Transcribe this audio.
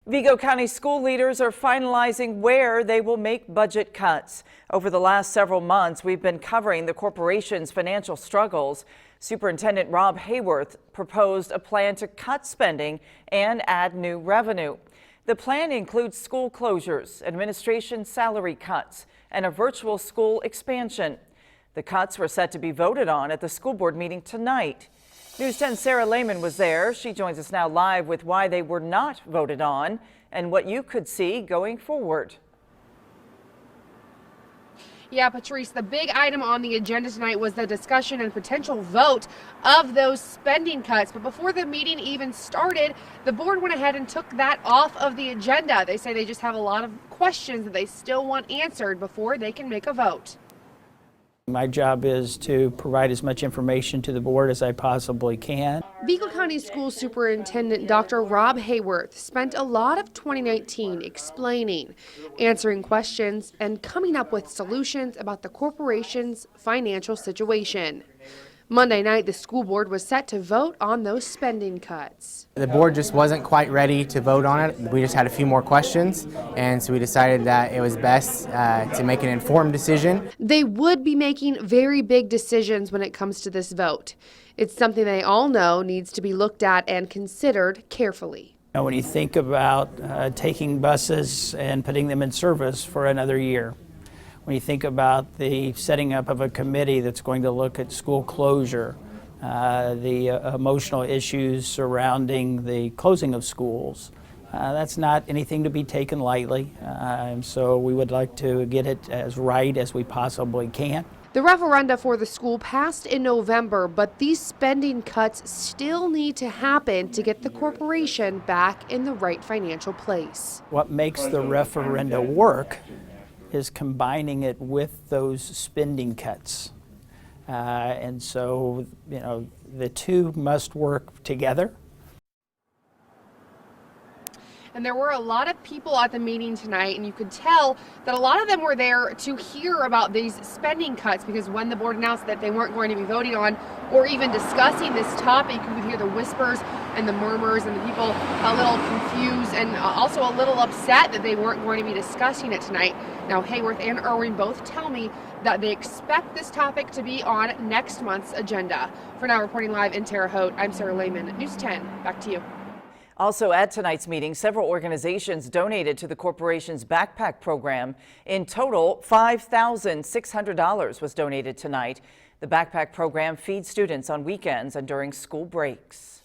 Vigo County school leaders are finalizing where they will make budget cuts. Over the last several months, we've been covering the corporation's financial struggles. Superintendent Rob Hayworth proposed a plan to cut spending and add new revenue. The plan includes school closures, administration salary cuts, and a virtual school expansion. The cuts were set to be voted on at the school board meeting tonight. News 10's Sarah Lehman was there. She joins us now live with why they were not voted on and what you could see going forward. Yeah, Patrice, the big item on the agenda tonight was the discussion and potential vote of those spending cuts. But before the meeting even started, the board went ahead and took that off of the agenda. They say they just have a lot of questions that they still want answered before they can make a vote. My job is to provide as much information to the board as I possibly can. Vigo County School Superintendent Dr. Rob Hayworth spent a lot of 2019 explaining, answering questions, and coming up with solutions about the corporation's financial situation. Monday night, the school board was set to vote on those spending cuts. The board just wasn't quite ready to vote on it. We just had a few more questions, and so we decided that it was best to make an informed decision. They would be making very big decisions when it comes to this vote. It's something they all know needs to be looked at and considered carefully. Now, when you think about taking buses and putting them in service for another year, when you think about the setting up of a committee that's going to look at school closure, the emotional issues surrounding the closing of schools, that's not anything to be taken lightly. And so we would like to get it as right as we possibly can. The referenda for the school passed in November, but these spending cuts still need to happen to get the corporation back in the right financial place. What makes the referenda work is combining it with those spending cuts. And so, you know, the two must work together. And there were a lot of people at the meeting tonight, and you could tell that a lot of them were there to hear about these spending cuts, because when the board announced that they weren't going to be voting on or even discussing this topic, you could hear the whispers and the murmurs and the people a little confused and also a little upset that they weren't going to be discussing it tonight. Now, Hayworth and Irwin both tell me that they expect this topic to be on next month's agenda. For now, reporting live in Terre Haute, I'm Sarah Lehman, News 10. Back to you. Also at tonight's meeting, several organizations donated to the corporation's backpack program. In total, $5,600 was donated tonight. The backpack program feeds students on weekends and during school breaks.